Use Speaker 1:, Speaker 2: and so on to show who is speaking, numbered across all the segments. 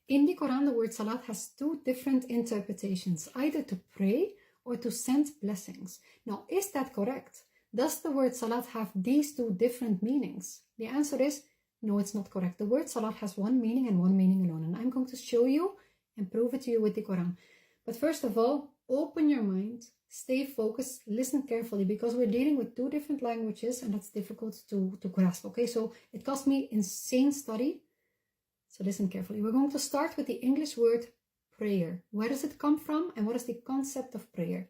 Speaker 1: In the Quran, the word salat has two different interpretations, either to pray or to send blessings. Now, is that correct? Does the word salat have these two different meanings? The answer is no, it's not correct. The word salat has one meaning and one meaning alone, and I'm going to show you and prove it to you with the Quran. But first of all, open your mind, stay focused, listen carefully, because we're dealing with two different languages and that's difficult to grasp, okay? So it cost me insane study. So listen carefully. We're going to start with the English word prayer. Where does it come from and what is the concept of prayer?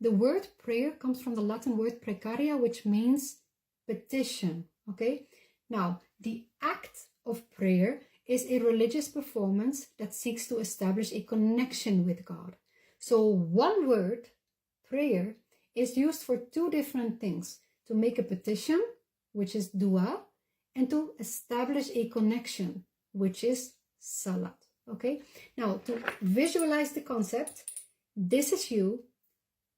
Speaker 1: The word prayer comes from the Latin word precaria, which means petition, okay? Now, the act of prayer is a religious performance that seeks to establish a connection with God. So one word, prayer, is used for two different things. To make a petition, which is dua, and to establish a connection, which is salat. Okay? Now, to visualize the concept, this is you,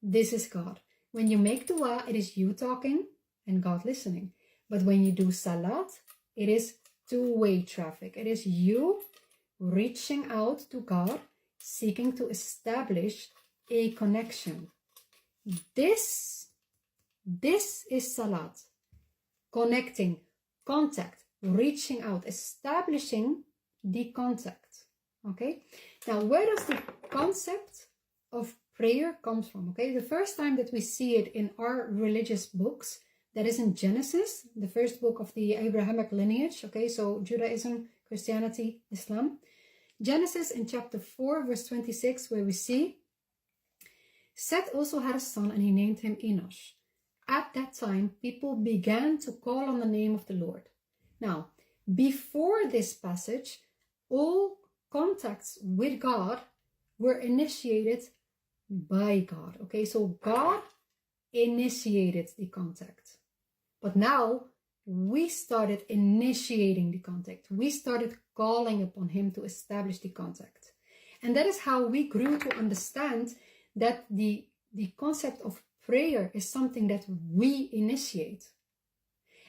Speaker 1: this is God. When you make dua, it is you talking and God listening. But when you do salat, it is two-way traffic. It is you reaching out to God, seeking to establish a connection. This is salat. Connecting, contact, reaching out, establishing the contact. Okay? Now, where does the concept of prayer come from? Okay? The first time that we see it in our religious books, that is in Genesis, the first book of the Abrahamic lineage. Okay, so Judaism, Christianity, Islam. Genesis in chapter 4, verse 26, where we see, Seth also had a son and he named him Enosh. At that time, people began to call on the name of the Lord. Now, before this passage, all contacts with God were initiated by God. Okay, so God initiated the contact. But now we started initiating the contact. We started calling upon him to establish the contact. And that is how we grew to understand that the concept of prayer is something that we initiate.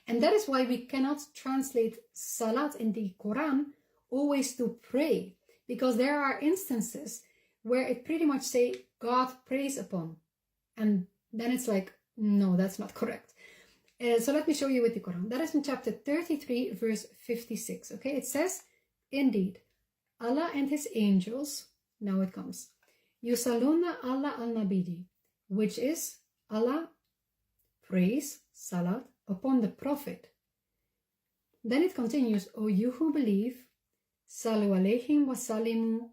Speaker 1: And that is why we cannot translate salat in the Quran always to pray, because there are instances where it pretty much say God prays upon. And then it's like, no, that's not correct. So let me show you with the Quran. That is in chapter 33, verse 56. Okay, it says, indeed, Allah and his angels, now it comes, Yusalluna Allah al-Nabidi, which is Allah prays, salat, upon the Prophet. Then it continues, O you who believe, Salu alayhim wa salimu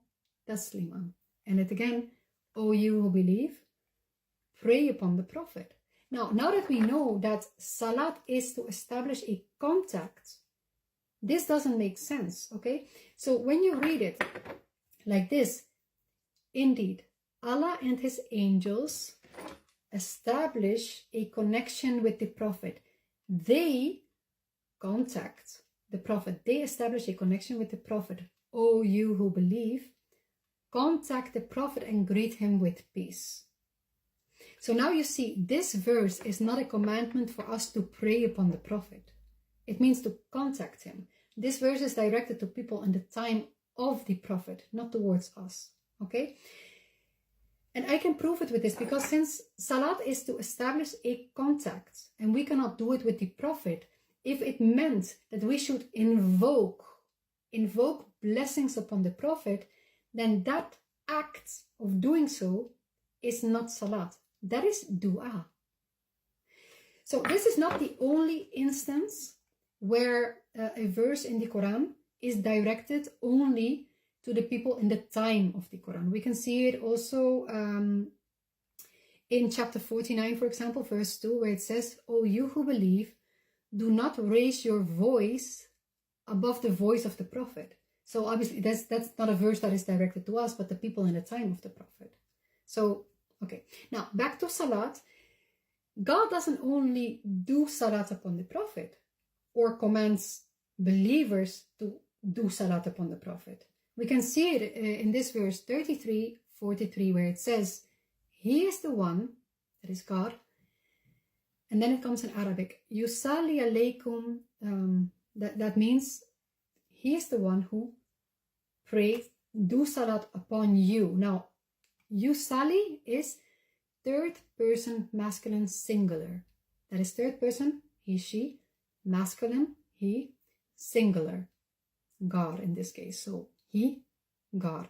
Speaker 1: tasliman. And it again, O you who believe, pray upon the Prophet. Now that we know that salat is to establish a contact, this doesn't make sense, okay? So when you read it like this, indeed, Allah and his angels establish a connection with the Prophet. They contact the Prophet. They establish a connection with the Prophet. O you who believe, contact the Prophet and greet him with peace. So now you see, this verse is not a commandment for us to pray upon the Prophet. It means to contact him. This verse is directed to people in the time of the Prophet, not towards us. Okay? And I can prove it with this, because since salat is to establish a contact, and we cannot do it with the Prophet, if it meant that we should invoke blessings upon the Prophet, then that act of doing so is not salat. That is dua. So this is not the only instance where a verse in the Quran is directed only to the people in the time of the Quran. We can see it also in chapter 49, for example, verse 2, where it says, O you who believe, do not raise your voice above the voice of the Prophet. So obviously that's not a verse that is directed to us, but the people in the time of the Prophet. So, okay. Now, back to salat. God doesn't only do salat upon the Prophet or commands believers to do salat upon the Prophet. We can see it in this verse 33:43, where it says, He is the one, that is God. And then it comes in Arabic, Yusalli alaykum, that means He is the one who pray, do salat upon you. Now, yusalli is third person masculine singular. That is third person, he, she, masculine, he, singular, God in this case. So he, God.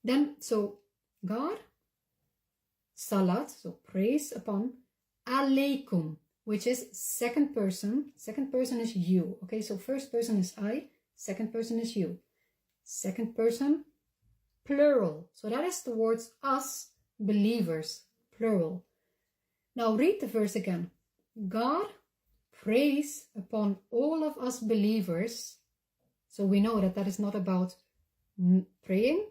Speaker 1: Then, so God, salat, so praise upon, alaykum, which is second person. Second person is you. Okay, so first person is I, second person is you. Second person, plural. So that is towards us, believers, plural. Now read the verse again. God prays upon all of us believers. So we know that that is not about praying,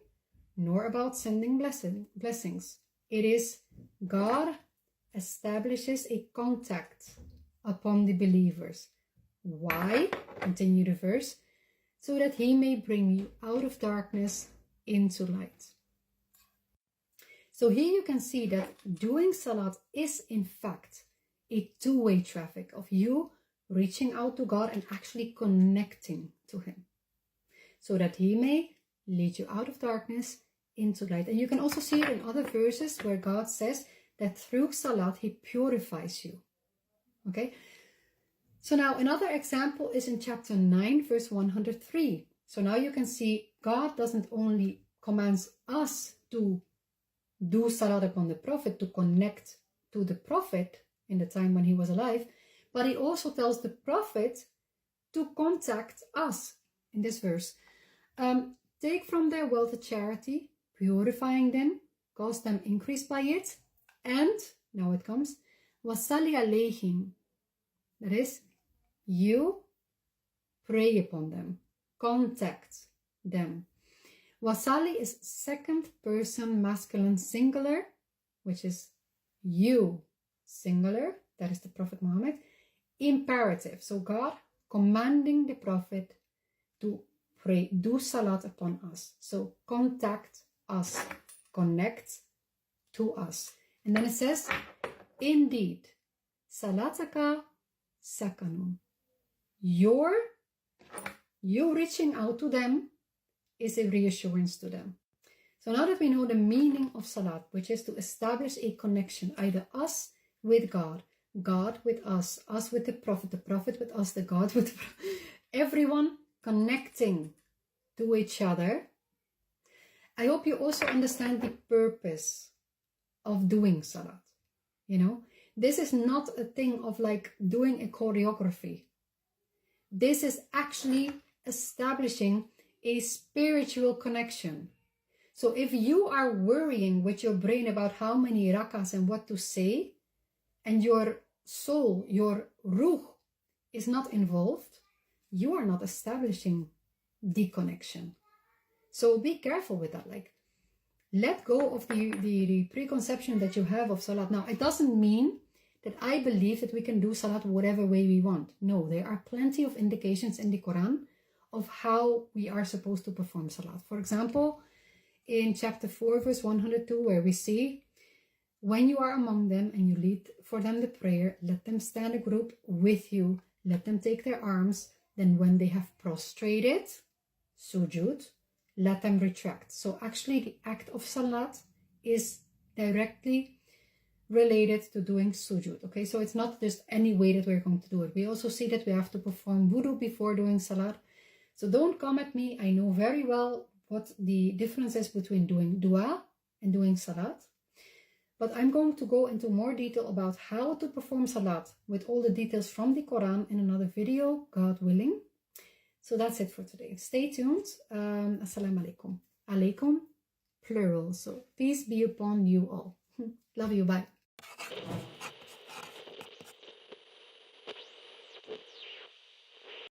Speaker 1: nor about sending blessings. It is God establishes a contact upon the believers. Why? Continue the verse. So that he may bring you out of darkness into light. So here you can see that doing salat is in fact a two-way traffic of you reaching out to God and actually connecting to him. So that he may lead you out of darkness into light. And you can also see it in other verses where God says that through salat he purifies you. Okay? So now another example is in chapter 9 verse 103. So now you can see God doesn't only commands us to do salat upon the Prophet, to connect to the Prophet in the time when he was alive, but he also tells the Prophet to contact us in this verse. Take from their wealth a charity, purifying them, cause them increase by it, and, now it comes, wasalli alayhim, that is, you pray upon them, contact them. Wasalli is second person masculine singular, which is you singular, that is the Prophet Muhammad, imperative. So God commanding the Prophet to pray, do salat upon us. So contact us, connect to us. And then it says, indeed, salataka sakanun. You reaching out to them is a reassurance to them. So now that we know the meaning of salat, which is to establish a connection, either us with God, God with us with the Prophet with us, the God with everyone connecting to each other. I hope you also understand the purpose of doing salat. You know, this is not a thing of like doing a choreography. This is actually establishing a spiritual connection. So if you are worrying with your brain about how many rakas and what to say, and your soul, your ruh, is not involved, you are not establishing the connection. So be careful with that. Like, let go of the preconception that you have of salat. Now, it doesn't mean that I believe that we can do salat whatever way we want. No, there are plenty of indications in the Quran of how we are supposed to perform salat. For example, in chapter 4, verse 102, where we see, when you are among them and you lead for them the prayer, let them stand a group with you, let them take their arms, then when they have prostrated, sujud, let them retract. So actually the act of salat is directly related to doing sujud. Okay, so it's not just any way that we're going to do it. We also see that we have to perform wudu before doing salat. So don't come at me. I know very well what the difference is between doing dua and doing salat. But I'm going to go into more detail about how to perform salat with all the details from the Quran in another video, God willing. So that's it for today. Stay tuned. Assalamu alaikum. Alaikum, plural. So peace be upon you all. Love you. Bye.